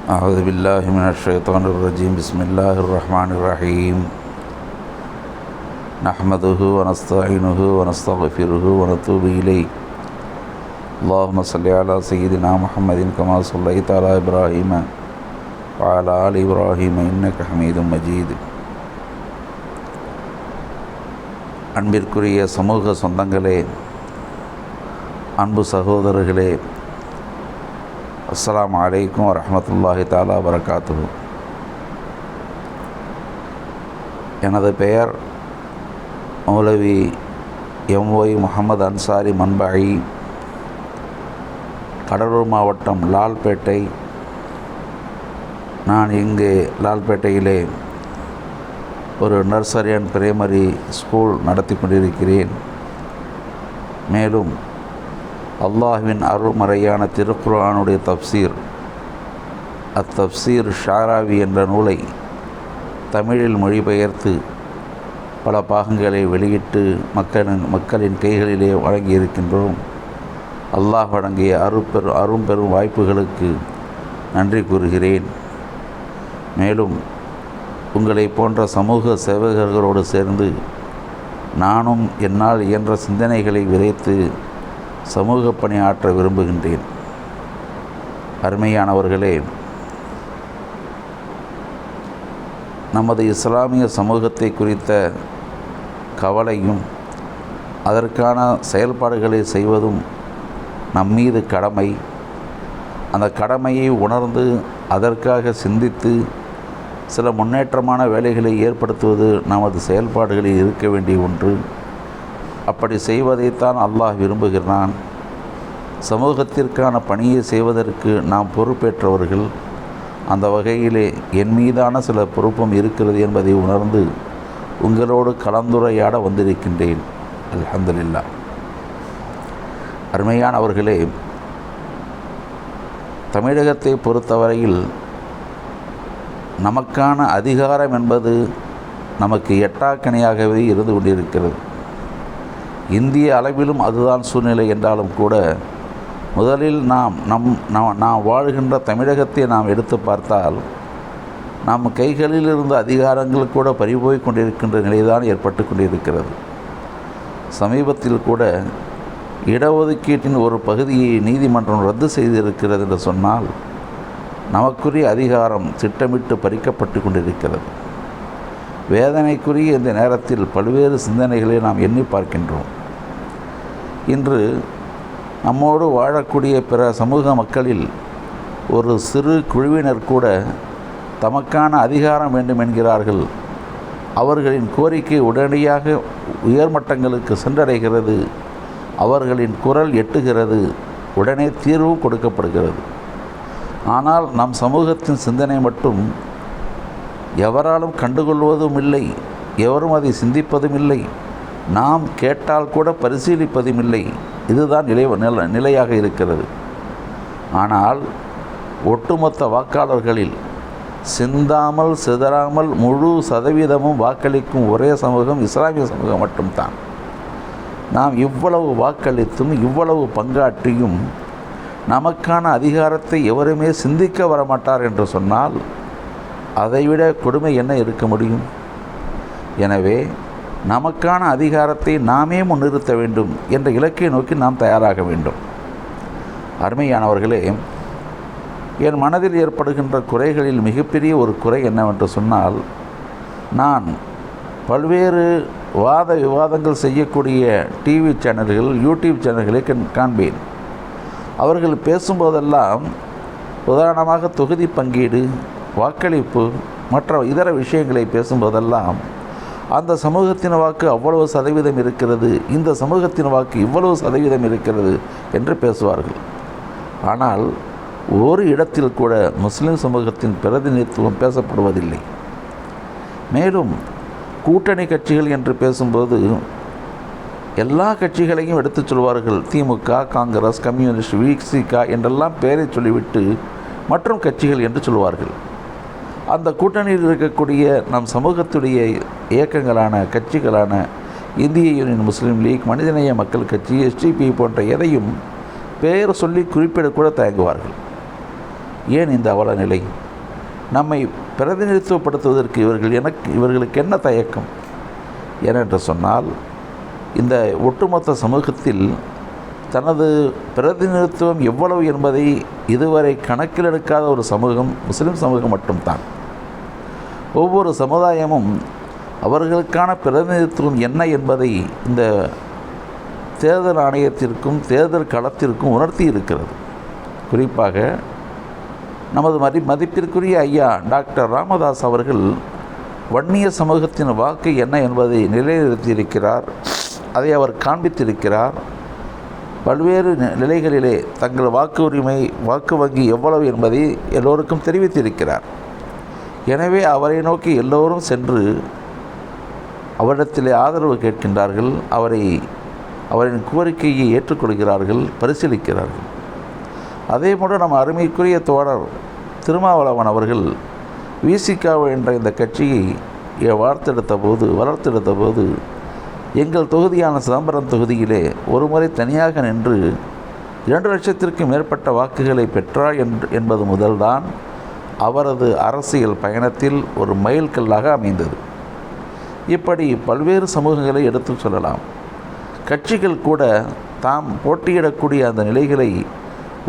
أعوذ بالله من الشيطان الرجيم. بسم الله الرحمن الرحيم. نحمده ونستعينه ونستغفره ونتوب إليه. اللهم صل على سيدنا محمد كما صليت على إبراهيم وعلى آل إبراهيم إنك حميد مجيد. அன்பிற்குரிய சமூக சொந்தங்களே, அன்பு சகோதரர்களே, அஸ்ஸலாமு அலைக்கும் வரஹ்மத்துல்லாஹி தஆலா வபரகாத்துஹு. எனது பெயர் மௌலவி எம்ஒய் முகமது அன்சாரி மன்பாயி, கடலூர் மாவட்டம் லால்பேட்டை. நான் இங்கே லால்பேட்டையிலே ஒரு நர்சரி அண்ட் பிரைமரி ஸ்கூல் நடத்தி கொண்டிருக்கிறேன். மேலும் அல்லாஹ்வின் அருள்மறையான திருக்குர்ஆனுடைய தப்சீர், அத்தப்சீர் ஷாராவி என்ற நூலை தமிழில் மொழிபெயர்த்து பல பாகங்களை வெளியிட்டு மக்களின் கைகளிலே வழங்கியிருக்கின்றோம். அல்லாஹ் வழங்கிய அரும்பெரும் வாய்ப்புகளுக்கு நன்றி கூறுகிறேன். மேலும் உங்களை போன்ற சமூக சேவகர்களோடு சேர்ந்து நானும் என்னால் இயன்ற சிந்தனைகளை விதைத்து சமூக பணியாற்ற விரும்புகின்றேன். அருமையானவர்களே, நமது இஸ்லாமிய சமூகத்தை குறித்த கவலையும் அதற்கான செயல்பாடுகளை செய்வதும் நம்மீது கடமை. அந்த கடமையை உணர்ந்து அதற்காக சிந்தித்து சில முன்னேற்றமான வேலைகளை ஏற்படுத்துவது நமது செயல்பாடுகளில் இருக்க வேண்டிய ஒன்று. அப்படி செய்வதைத்தான் அல்லாஹ் விரும்புகிறான். சமூகத்திற்கான பணியை செய்வதற்கு நாம் பொறுப்பேற்றவர்கள். அந்த வகையிலே என் மீதான சில பொறுப்பும் இருக்கிறது என்பதை உணர்ந்து உங்களோடு கலந்துரையாட வந்திருக்கின்றேன். அல்ஹம்துலில்லாஹ். அருமையானவர்களே, தமிழகத்தை பொறுத்தவரையில் நமக்கான அதிகாரம் என்பது நமக்கு எட்டாக்கணியாகவே இருந்து கொண்டிருக்கிறது. இந்திய அளவிலும் அதுதான் சூழ்நிலை என்றாலும் கூட, முதலில் நாம் வாழ்கின்ற தமிழகத்தை நாம் எடுத்து பார்த்தால் நம் கைகளில் இருந்த அதிகாரங்கள் கூட பறிபோய் கொண்டிருக்கின்ற நிலைதான் ஏற்பட்டு கொண்டிருக்கிறது. சமீபத்தில் கூட இடஒதுக்கீட்டின் ஒரு பகுதியை நீதிமன்றம் ரத்து செய்திருக்கிறது என்று சொன்னால் நமக்குரிய அதிகாரம் திட்டமிட்டு பறிக்கப்பட்டு கொண்டிருக்கிறது. வேதனைக்குரிய இந்த நேரத்தில் பல்வேறு சிந்தனைகளை நாம் எண்ணி பார்க்கின்றோம். இன்று நம்மோடு வாழக்கூடிய பிற சமூக மக்களில் ஒரு சிறு குழுவினர் கூட தமக்கான அதிகாரம் வேண்டும் என்கிறார்கள். அவர்களின் கோரிக்கை உடனடியாக உயர்மட்டங்களுக்கு சென்றடைகிறது. அவர்களின் குரல் எட்டுகிறது. உடனே தீர்வும் கொடுக்கப்படுகிறது. ஆனால் நம் சமூகத்தின் சிந்தனை மட்டும் எவராலும் கண்டுகொள்வதும் இல்லை, எவரும் அதை சிந்திப்பதும் இல்லை, நாம் கேட்டால் கூட பரிசீலிப்பதும் இல்லை. இதுதான் நிலையாக இருக்கிறது. ஆனால் ஒட்டுமொத்த வாக்காளர்களில் சிந்தாமல் சிதறாமல் முழு சதவீதமும் வாக்களிக்கும் ஒரே சமூகம் இஸ்லாமிய சமூகம் மட்டும்தான். நாம் இவ்வளவு வாக்களித்தும் இவ்வளவு பங்காற்றியும் நமக்கான அதிகாரத்தை எவருமே சிந்திக்க வரமாட்டார் என்று சொன்னால் அதைவிட கொடுமை என்ன இருக்க முடியும்? எனவே நமக்கான அதிகாரத்தை நாமே முன்னிறுத்த வேண்டும் என்ற இலக்கை நோக்கி நாம் தயாராக வேண்டும். அருமையானவர்களே, என் மனதில் ஏற்படுகின்ற குறைகளில் மிகப்பெரிய ஒரு குறை என்னவென்று சொன்னால், நான் பல்வேறு வாத விவாதங்கள் செய்யக்கூடிய டிவி சேனல்கள், யூடியூப் சேனல்களை காண்பேன். அவர்கள் பேசும்போதெல்லாம் உதாரணமாக தொகுதி பங்கீடு, வாக்களிப்பு, மற்ற இதர விஷயங்களை பேசும்போதெல்லாம் அந்த சமூகத்தின் வாக்கு அவ்வளவு சதவீதம் இருக்கிறது, இந்த சமூகத்தின் வாக்கு இவ்வளவு சதவீதம் இருக்கிறது என்று பேசுவார்கள். ஆனால் ஒரு இடத்தில் கூட முஸ்லிம் சமூகத்தின் பிரதிநிதித்துவம் பேசப்படுவதில்லை. மேலும் கூட்டணி கட்சிகள் என்று பேசும்போது எல்லா கட்சிகளையும் எடுத்துச் சொல்வார்கள். திமுக, காங்கிரஸ், கம்யூனிஸ்ட், விசிக என்றெல்லாம் பெயரை சொல்லிவிட்டு மற்றும் கட்சிகள் என்று சொல்வார்கள். அந்த கூட்டணியில் இருக்கக்கூடிய நம் சமூகத்துடைய இயக்கங்களான கட்சிகளான இந்திய யூனியன் முஸ்லீம் லீக், மனிதநேய மக்கள் கட்சி, எஸ்டிபி போன்ற எதையும் பெயர் சொல்லி குறிப்பிடக்கூட தயங்குவார்கள். ஏன் இந்த அவல நிலை? நம்மை பிரதிநிதித்துவப்படுத்துவதற்கு இவர்களுக்கு என்ன தயக்கம்? ஏனென்று சொன்னால், இந்த ஒட்டுமொத்த சமூகத்தில் தனது பிரதிநிதித்துவம் எவ்வளவு என்பதை இதுவரை கணக்கில் எடுக்காத ஒரு சமூகம் முஸ்லிம் சமூகம் மட்டும்தான். ஒவ்வொரு சமுதாயமும் அவர்களுக்கான பிரதிநிதித்துவம் என்ன என்பதை இந்த தேர்தல் ஆணையத்திற்கும் தேர்தல் களத்திற்கும் உணர்த்தி இருக்கிறது. குறிப்பாக நமது மதிப்பிற்குரிய ஐயா டாக்டர் ராமதாஸ் அவர்கள் வன்னிய சமூகத்தின் வாக்கு என்ன என்பதை நிலைநிறுத்தியிருக்கிறார். அதை அவர் காண்பித்திருக்கிறார். பல்வேறு நிலைகளிலே தங்கள் வாக்கு வங்கி எவ்வளவு என்பதை எல்லோருக்கும் தெரிவித்திருக்கிறார். எனவே அவரை நோக்கி எல்லோரும் சென்று அவரிடத்திலே ஆதரவு கேட்கின்றார்கள். அவரின் கோரிக்கையை ஏற்றுக்கொள்கிறார்கள், பரிசீலிக்கிறார்கள். அதேபோன்று நம் அருமைக்குரிய தோழர் திருமாவளவன் அவர்கள் விசிகா என்ற இந்த கட்சியை வளர்த்தெடுத்த போது எங்கள் தொகுதியான சிதம்பரம் தொகுதியிலே ஒரு முறை தனியாக நின்று 2 லட்சத்திற்கும் மேற்பட்ட வாக்குகளை பெற்றார் என்பது முதல்தான் அவரது அரசியல் பயணத்தில் ஒரு மைல்கல்லாக அமைந்தது. இப்படி பல்வேறு சமூகங்களை எடுத்து சொல்லலாம். கட்சிகள் கூட தாம் போட்டியிடக்கூடிய அந்த நிலைகளை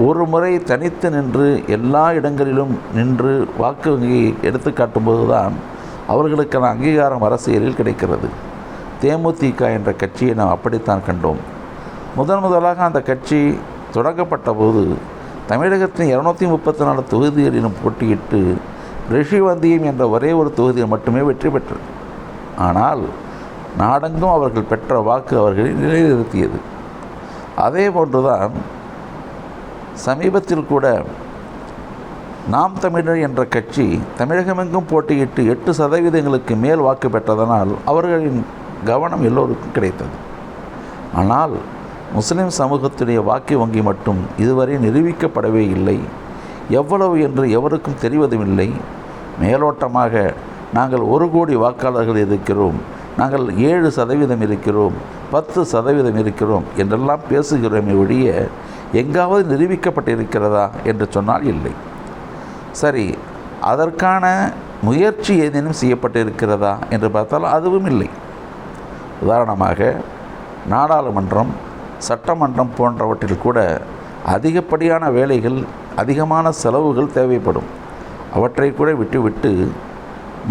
ஒரு முறை தனித்து நின்று எல்லா இடங்களிலும் நின்று வாக்கு வங்கியை எடுத்து காட்டும்போது தான் அவர்களுக்கான அங்கீகாரம் அரசியலில் கிடைக்கிறது. தேமுதிக என்ற கட்சியை நாம் அப்படித்தான் கண்டோம். முதலாக அந்த கட்சி தொடங்கப்பட்ட போது தமிழகத்தின் 234 தொகுதிகளிலும் போட்டியிட்டு ரிஷிவந்தியம் என்ற ஒரே ஒரு தொகுதியில் மட்டுமே வெற்றி பெற்றது. ஆனால் நாடெங்கும் அவர்கள் பெற்ற வாக்கு அவர்களை நிலைநிறுத்தியது. அதே போன்றுதான் சமீபத்தில் கூட நாம் தமிழர் என்ற கட்சி தமிழகமெங்கும் போட்டியிட்டு 8% மேல் வாக்கு பெற்றதனால் அவர்களின் கவனம் எல்லோருக்கும் கிடைத்தது. ஆனால் முஸ்லிம் சமூகத்துடைய வாக்கு வங்கி மட்டும் இதுவரை நிரூபிக்கப்படவே இல்லை. எவ்வளவு என்று எவருக்கும் தெரிவதுமில்லை. மேலோட்டமாக நாங்கள் 1 கோடி வாக்காளர்கள் இருக்கிறோம், நாங்கள் 7% இருக்கிறோம், 10% இருக்கிறோம் என்றெல்லாம் பேசுகிறோமே ஒழிய எங்காவது நிரூபிக்கப்பட்டிருக்கிறதா என்று சொன்னால் இல்லை. சரி, அதற்கான முயற்சி ஏதேனும் செய்யப்பட்டிருக்கிறதா என்று பார்த்தால் அதுவும் இல்லை. உதாரணமாக நாடாளுமன்றம், சட்டமன்றம் போன்றவற்றில் கூட அதிகப்படியான வேலைகள், அதிகமான செலவுகள் தேவைப்படும். அவற்றை கூட விட்டுவிட்டு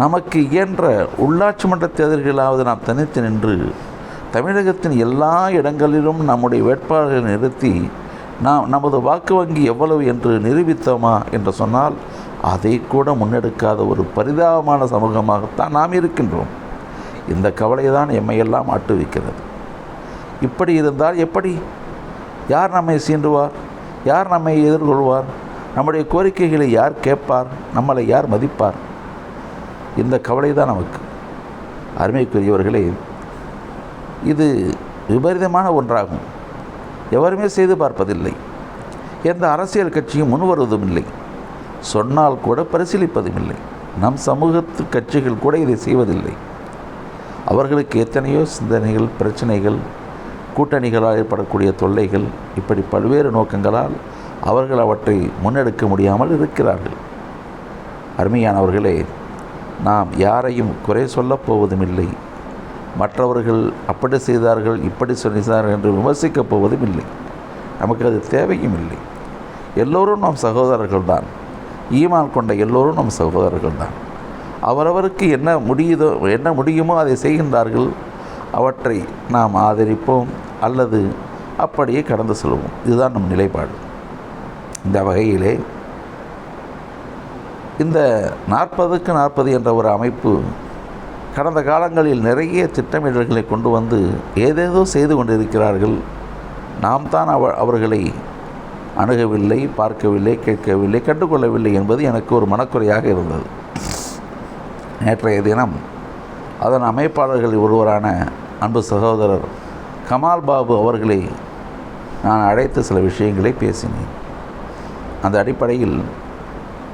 நமக்கு இயன்ற உள்ளாட்சி மன்ற தேர்தல்களாவது நாம் தனித்து நின்று தமிழகத்தின் எல்லா இடங்களிலும் நம்முடைய வேட்பாளர்களை நிறுத்தி நமது வாக்கு வங்கி எவ்வளவு என்று நிரூபித்தோமா என்று சொன்னால் அதை கூட முன்னெடுக்காத ஒரு பரிதாபமான சமூகமாகத்தான் நாம் இருக்கின்றோம். இந்த கவலை தான் எம்மையெல்லாம் ஆட்டுவிக்கிறது. இப்படி இருந்தால் எப்படி? யார் நம்மை சீண்டுவார்? யார் நம்மை எதிர்கொள்வார்? நம்முடைய கோரிக்கைகளை யார் கேட்பார்? நம்மளை யார் மதிப்பார்? இந்த கவலை தான் நமக்கு. அருமைக்குரியவர்களே, இது விபரீதமான ஒன்றாகும். எவருமே செய்து பார்ப்பதில்லை. எந்த அரசியல் கட்சியும் முன்வருவதும் இல்லை. சொன்னால் கூட பரிசீலிப்பதும் இல்லை. நம் சமூகத்து கட்சிகள் கூட இதை செய்வதில்லை. அவர்களுக்கு எத்தனையோ சிந்தனைகள், பிரச்சனைகள், கூட்டணிகளால் ஏற்படக்கூடிய தொல்லைகள், இப்படி பல்வேறு நோக்கங்களால் அவர்கள் அவற்றை முன்னெடுக்க முடியாமல் இருக்கிறார்கள். அருமையானவர்களே, நாம் யாரையும் குறை சொல்லப் போவதும் இல்லை. மற்றவர்கள் அப்படி செய்தார்கள், இப்படி செய்தார்கள் என்று விமர்சிக்கப் போவதும் இல்லை. நமக்கு அது தேவையும் இல்லை. எல்லோரும் நம் சகோதரர்கள் தான். ஈமான் கொண்ட எல்லோரும் நம் சகோதரர்கள் தான். அவரவருக்கு என்ன முடியுமோ அதை செய்கின்றார்கள். அவற்றை நாம் ஆதரிப்போம் அல்லது அப்படியே கடந்து செல்வோம். இதுதான் நம் நிலைப்பாடு. இந்த வகையிலே இந்த 40க்கு 40 என்ற ஒரு அமைப்பு கடந்த காலங்களில் நிறைய திட்டமிடல்களை கொண்டு வந்து ஏதேதோ செய்து கொண்டிருக்கிறார்கள். நாம் தான் அவர்களை அணுகவில்லை, பார்க்கவில்லை, கேட்கவில்லை, கண்டுகொள்ளவில்லை என்பது எனக்கு ஒரு மனக்குறையாக இருந்தது. நேற்றைய தினம் அதன் அமைப்பாளர்களில் ஒருவரான அன்பு சகோதரர் கமால் பாபு அவர்களை நான் அழைத்து சில விஷயங்களை பேசினேன். அந்த அடிப்படையில்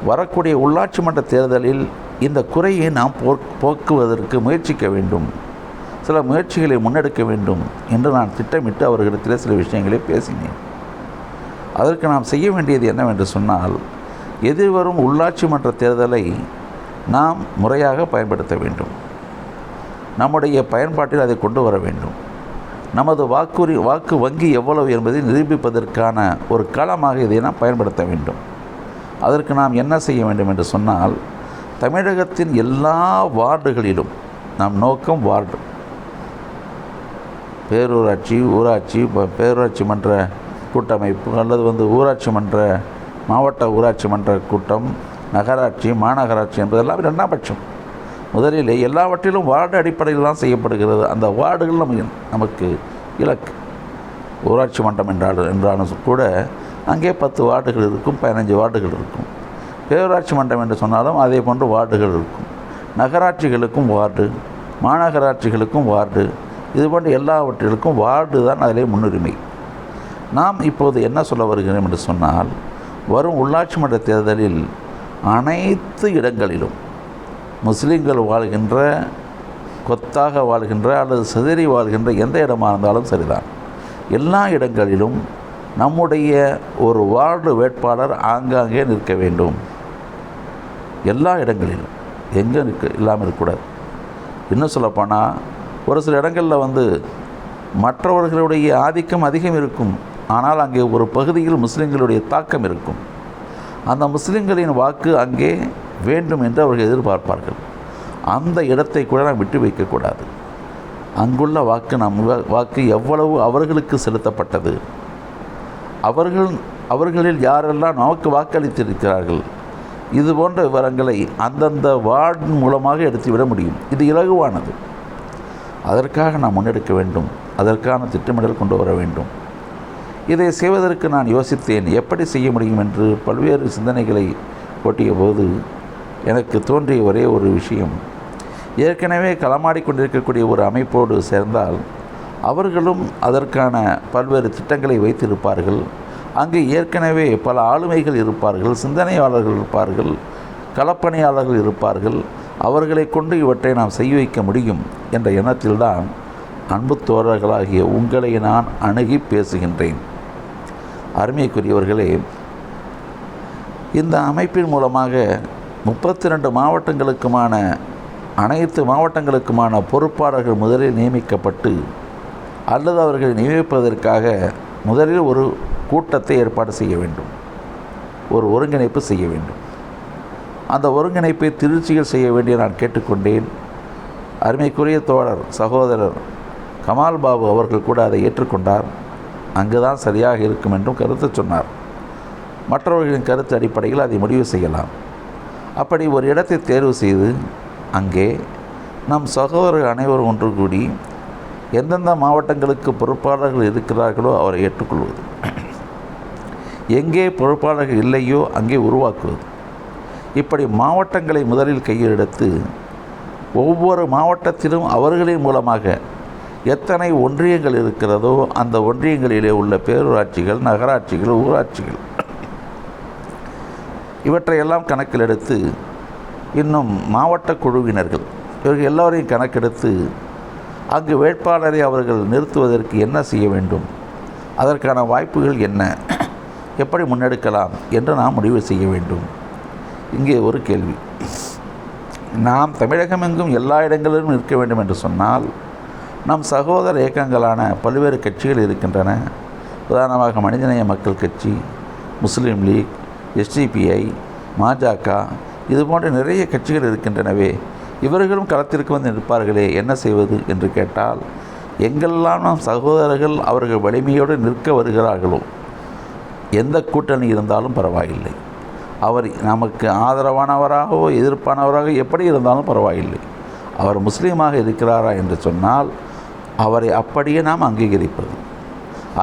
வரக்கூடிய உள்ளாட்சி மன்ற தேர்தலில் இந்த குறையை நாம் போக்குவதற்கு முயற்சிக்க வேண்டும், சில முயற்சிகளை முன்னெடுக்க வேண்டும் என்று நான் திட்டமிட்டு அவர்களிடத்தில் சில விஷயங்களை பேசினேன். அதற்கு நாம் செய்ய வேண்டியது என்னவென்று சொன்னால், எதிர்வரும் உள்ளாட்சி மன்ற தேர்தலை நாம் முறையாக பயன்படுத்த வேண்டும். நம்முடைய பயன்பாட்டில் அதை கொண்டு வர வேண்டும். நமது வாக்கு வங்கி எவ்வளவு என்பதை நிரூபிப்பதற்கான ஒரு களமாக இதை நாம் பயன்படுத்த வேண்டும். அதற்கு நாம் என்ன செய்ய வேண்டும் என்று சொன்னால், தமிழகத்தின் எல்லா வார்டுகளிலும் நம் நோக்கம் வார்டு, பேரூராட்சி, ஊராட்சி, பேரூராட்சி மன்ற கூட்டமைப்பு அல்லது ஊராட்சி மன்ற, மாவட்ட ஊராட்சி மன்ற கூட்டம், நகராட்சி, மாநகராட்சி என்பதெல்லாம் இரண்டாம் பட்சம். முதலில் எல்லாவற்றிலும் வார்டு அடிப்படையில் தான் செய்யப்படுகிறது. அந்த வார்டுகள் நமக்கு இலக்கு. ஊராட்சி மன்றம் என்றாலும் கூட அங்கே 10 வார்டுகள் இருக்கும், 15 வார்டுகள் இருக்கும். பேரூராட்சி மன்றம் என்று சொன்னாலும் அதே போன்று வார்டுகள் இருக்கும். நகராட்சிகளுக்கும் வார்டு, மாநகராட்சிகளுக்கும் வார்டு, இதுபோன்ற எல்லாவற்றிற்கும் வார்டு தான் அதிலே முன்னுரிமை. நாம் இப்போது என்ன சொல்ல வருகிறோம் என்று சொன்னால், வரும் உள்ளாட்சி மன்ற தேர்தலில் அனைத்து இடங்களிலும் முஸ்லீம்கள் வாழ்கின்ற, கொத்தாக வாழ்கின்ற அல்லது சிதறி வாழ்கின்ற எந்த இடமாக இருந்தாலும் சரிதான், எல்லா இடங்களிலும் நம்முடைய ஒரு வார்டு வேட்பாளர் ஆங்காங்கே நிற்க வேண்டும். எல்லா இடங்களிலும், எங்கே இல்லாமல் இருக்கக்கூடாது. இன்னும் சொல்லப்போனால், ஒரு சில இடங்களில் மற்றவர்களுடைய ஆதிக்கம் அதிகம் இருக்கும். ஆனால் அங்கே ஒரு பகுதியில் முஸ்லீம்களுடைய தாக்கம் இருக்கும். அந்த முஸ்லீம்களின் வாக்கு அங்கே வேண்டும் என்று அவர்கள் எதிர்பார்ப்பார்கள். அந்த இடத்தை கூட நாம் விட்டு வைக்கக்கூடாது. அங்குள்ள வாக்கு எவ்வளவு அவர்களுக்கு செலுத்தப்பட்டது, அவர்களில் யாரெல்லாம் நமக்கு வாக்களித்திருக்கிறார்கள், இது போன்ற விவரங்களை அந்தந்த வார்டு மூலமாக எடுத்துவிட முடியும். இது இலகுவானது. அதற்காக நாம் முன்னெடுக்க வேண்டும். அதற்கான திட்டமிடல் கொண்டு வர வேண்டும். இதை செய்வதற்கு நான் யோசித்தேன், எப்படி செய்ய முடியும் என்று பல்வேறு சிந்தனைகளை ஓட்டிய போது எனக்கு தோன்றிய ஒரே ஒரு விஷயம், ஏற்கனவே களமாடி கொண்டிருக்கக்கூடிய ஒரு அமைப்போடு சேர்ந்தால் அவர்களும் அதற்கான பல்வேறு திட்டங்களை வைத்திருப்பார்கள். அங்கு ஏற்கனவே பல ஆளுமைகள் இருப்பார்கள், சிந்தனையாளர்கள் இருப்பார்கள், களப்பணியாளர்கள் இருப்பார்கள். அவர்களை கொண்டு இவற்றை நாம் செய்ய வைக்க முடியும் என்ற எண்ணத்தில்தான் அன்பு தோழர்களாகிய உங்களை நான் அணுகி பேசுகின்றேன். அருமைக்குரியவர்களே, இந்த அமைப்பின் மூலமாக 32 மாவட்டங்களுக்குமான அனைத்து மாவட்டங்களுக்குமான பொறுப்பாளர்கள் முதலில் நியமிக்கப்பட்டு, அல்லது அவர்களை நியமிப்பதற்காக முதலில் ஒரு கூட்டத்தை ஏற்பாடு செய்ய வேண்டும், ஒரு ஒருங்கிணைப்பு செய்ய வேண்டும். அந்த ஒருங்கிணைப்பை திருச்சியில் செய்ய வேண்டிய நான் கேட்டுக்கொண்டேன். அருமைக்குரிய தோழர் சகோதரர் கமால் பாபு அவர்கள் கூட அதை ஏற்றுக்கொண்டார். அங்குதான் சரியாக இருக்கும் என்றும் கருத்து சொன்னார். மற்றவர்களின் கருத்து அடிப்படையில் அதை முடிவு செய்யலாம். அப்படி ஒரு இடத்தை தேர்வு செய்து அங்கே நம் சகோதரர்கள் அனைவரும் ஒன்று கூடி எந்தெந்த மாவட்டங்களுக்கு பொறுப்பாளர்கள் இருக்கிறார்களோ அவரை ஏற்றுக்கொள்வது, எங்கே பொறுப்பாளர்கள் இல்லையோ அங்கே உருவாக்குவது. இப்படி மாவட்டங்களை முதலில் கையில் எடுத்து ஒவ்வொரு மாவட்டத்திலும் அவர்களின் மூலமாக எத்தனை ஒன்றியங்கள் இருக்கிறதோ அந்த ஒன்றியங்களிலே உள்ள பேரூராட்சிகள், நகராட்சிகள், ஊராட்சிகள் இவற்றையெல்லாம் கணக்கில் எடுத்து, இன்னும் மாவட்ட குழுவினர்கள் இவர்கள் எல்லோரையும் கணக்கெடுத்து அங்கு வேட்பாளரை அவர்கள் நிறுத்துவதற்கு என்ன செய்ய வேண்டும், அதற்கான வாய்ப்புகள் என்ன, எப்படி முன்னெடுக்கலாம் என்று நாம் முடிவு செய்ய வேண்டும். இங்கே ஒரு கேள்வி, நாம் தமிழகம் எங்கும் எல்லா இடங்களிலும் நிற்க வேண்டும் என்று சொன்னால் நம் சகோதர இயக்கங்களான பல்வேறு கட்சிகள் இருக்கின்றன. உதாரணமாக மனிதநேய மக்கள் கட்சி, முஸ்லீம் லீக், எஸ்டிபிஐ, பாஜக, இது போன்ற நிறைய கட்சிகள் இருக்கின்றனவே. இவர்களும் களத்திற்கு வந்து நிற்பார்களே, என்ன செய்வது என்று கேட்டால், எங்கெல்லாம் நம் சகோதரர்கள் அவர்கள் வலிமையோடு நிற்க வருகிறார்களோ, எந்த கூட்டணி இருந்தாலும் பரவாயில்லை, அவர் நமக்கு ஆதரவானவராகவோ எதிர்ப்பானவராக எப்படி இருந்தாலும் பரவாயில்லை, அவர் முஸ்லீமாக இருக்கிறாரா என்று சொன்னால் அவரை அப்படியே நாம் அங்கீகரிப்பது,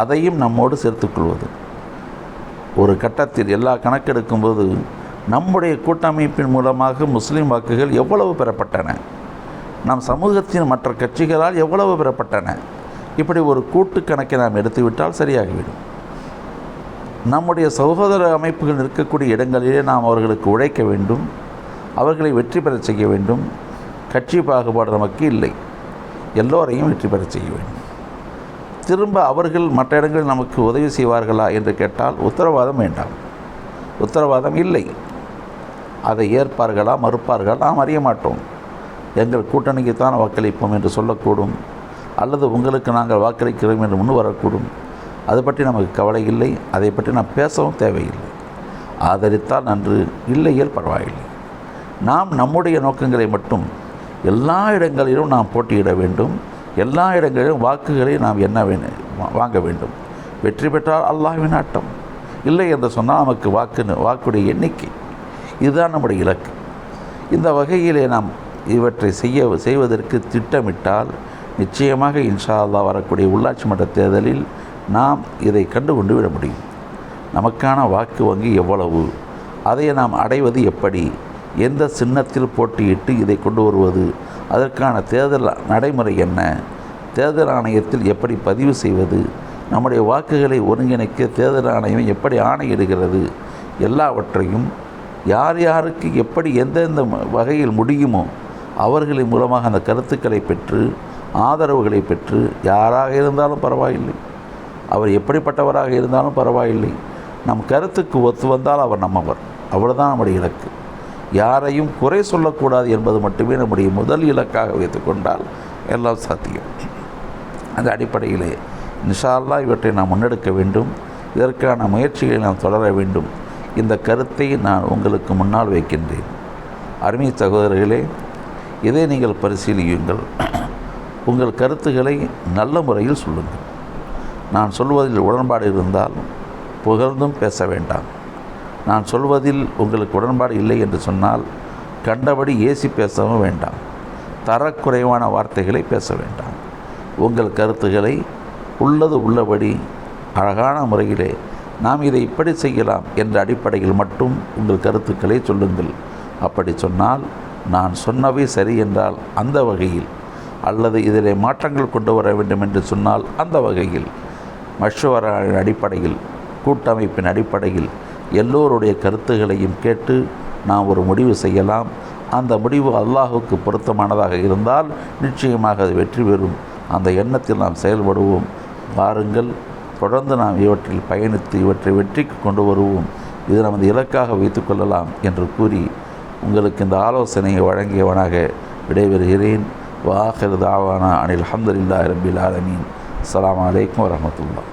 அதையும் நம்மோடு சேர்த்துக்கொள்வது. ஒரு கட்டத்தில் எல்லா கணக்கெடுக்கும்போது நம்முடைய கூட்டமைப்பின் மூலமாக முஸ்லீம் வாக்குகள் எவ்வளவு பெறப்பட்டன, நம் சமூகத்தின் மற்ற கட்சிகளால் எவ்வளவு பெறப்பட்டன, இப்படி ஒரு கூட்டு கணக்கை நாம் எடுத்துவிட்டால் சரியாகிவிடும். நம்முடைய சகோதர அமைப்புகள் இருக்கக்கூடிய இடங்களிலே நாம் அவர்களுக்கு உழைக்க வேண்டும், அவர்களை வெற்றி பெற செய்ய வேண்டும். கட்சி பாகுபாடு நமக்கு இல்லை, எல்லோரையும் வெற்றி பெற செய்ய வேண்டும். திரும்ப அவர்கள் மற்ற இடங்களில் நமக்கு உதவி செய்வார்களா என்று கேட்டால் உத்தரவாதம் வேண்டாம், உத்தரவாதம் இல்லை. அதை ஏற்பார்களா மறுப்பார்கள் நாம் அறிய மாட்டோம். எங்கள் கூட்டணிக்குத்தான் வாக்களிப்போம் என்று சொல்லக்கூடும், அல்லது உங்களுக்கு நாங்கள் வாக்களிக்கிறோம் என்று முன் வரக்கூடும். அதை பற்றி நமக்கு கவலை இல்லை, அதை பற்றி நாம் பேசவும் தேவையில்லை. ஆதரித்தால் நன்று, இல்லையேல் பரவாயில்லை. நாம் நம்முடைய நோக்கங்களை மட்டும் எல்லா இடங்களிலும் நாம் போட்டியிட வேண்டும், எல்லா இடங்களிலும் வாக்குகளை நாம் வாங்க வேண்டும். வெற்றி பெற்றால் அல்லாஹ்வின் நாட்டம், இல்லை என்று சொன்னால் நமக்கு வாக்குடைய எண்ணிக்கை, இதுதான் நம்முடைய இலக்கு. இந்த வகையிலே நாம் இவற்றை செய்வதற்கு திட்டமிட்டால் நிச்சயமாக இன்ஷா அல்லாஹ் வரக்கூடிய உள்ளாட்சி மன்ற தேர்தலில் நாம் இதை கண்டுகொண்டு விட முடியும். நமக்கான வாக்கு வங்கி எவ்வளவு, அதை நாம் அடைவது எப்படி, எந்த சின்னத்தில் போட்டியிட்டு இதை கொண்டு வருவது, அதற்கான தேர்தல் நடைமுறை என்ன, தேர்தல் ஆணையத்தில் எப்படி பதிவு செய்வது, நம்முடைய வாக்குகளை ஒருங்கிணைக்க தேர்தல் ஆணையம் எப்படி ஆணையிடுகிறது, எல்லாவற்றையும் யார் யாருக்கு எப்படி எந்தெந்த வகையில் முடியுமோ அவர்களின் மூலமாக அந்த கருத்துக்களை பெற்று ஆதரவுகளை பெற்று, யாராக இருந்தாலும் பரவாயில்லை, அவர் எப்படிப்பட்டவராக இருந்தாலும் பரவாயில்லை, நம் கருத்துக்கு ஒத்து வந்தால் அவர் நம்மவர், அவ்வளோதான் நம்முடைய இலக்கு. யாரையும் குறை சொல்லக்கூடாது என்பது மட்டுமே நம்முடைய முதல் இலக்காக வைத்துக்கொண்டால் எல்லாம் சாத்தியம். அந்த அடிப்படையிலே இன்ஷா அல்லாஹ் இவற்றை நாம் முன்னெடுக்க வேண்டும், இதற்கான முயற்சிகளை நாம் தொடர வேண்டும். இந்த கருத்தை நான் உங்களுக்கு முன்னால் வைக்கின்றேன். அருமை சகோதரர்களே, இதை நீங்கள் பரிசீலியுங்கள். உங்கள் கருத்துக்களை நல்ல முறையில் சொல்லுங்கள். நான் சொல்வதில் உடன்பாடு இருந்தால் புகழ்ந்தும் பேச வேண்டாம். நான் சொல்வதில் உங்களுக்கு உடன்பாடு இல்லை என்று சொன்னால் கண்டபடி ஏசி பேசவும் வேண்டாம், தரக்குறைவான வார்த்தைகளை பேச வேண்டாம். உங்கள் கருத்துக்களை உள்ளது உள்ளபடி அழகான முறையிலே நாம் இதை இப்படி செய்யலாம் என்ற அடிப்படையில் மட்டும் உங்கள் கருத்துக்களை சொல்லுங்கள். அப்படி சொன்னால் நான் சொன்னவை சரி என்றால் அந்த வகையில், அல்லது இதிலே மாற்றங்கள் கொண்டு வர வேண்டும் என்று சொன்னால் அந்த வகையில், மஷ்வராவின் அடிப்படையில், கூட்டமைப்பின் அடிப்படையில் எல்லோருடைய கருத்துகளையும் கேட்டு நாம் ஒரு முடிவு செய்யலாம். அந்த முடிவு அல்லாஹுக்கு பொருத்தமானதாக இருந்தால் நிச்சயமாக அது வெற்றி பெறும். அந்த எண்ணத்தில் நாம் செயல்படுவோம். வாருங்கள், தொடர்ந்து நாம் இவற்றில் பயணித்து இவற்றை வெற்றிக்கு கொண்டு வருவோம். இது நமது இலக்காக வைத்துக்கொள்ளலாம் என்று கூறி உங்களுக்கு இந்த ஆலோசனையை வழங்கியவனாக விடைபெறுகிறேன். வாஹிர் தாவானா அனில் அல்ஹம்துலில்லாஹி ரப்பில் ஆலமீன். அஸ்ஸலாமு அலைக்கும் வரஹ்மத்துல்லாஹ்.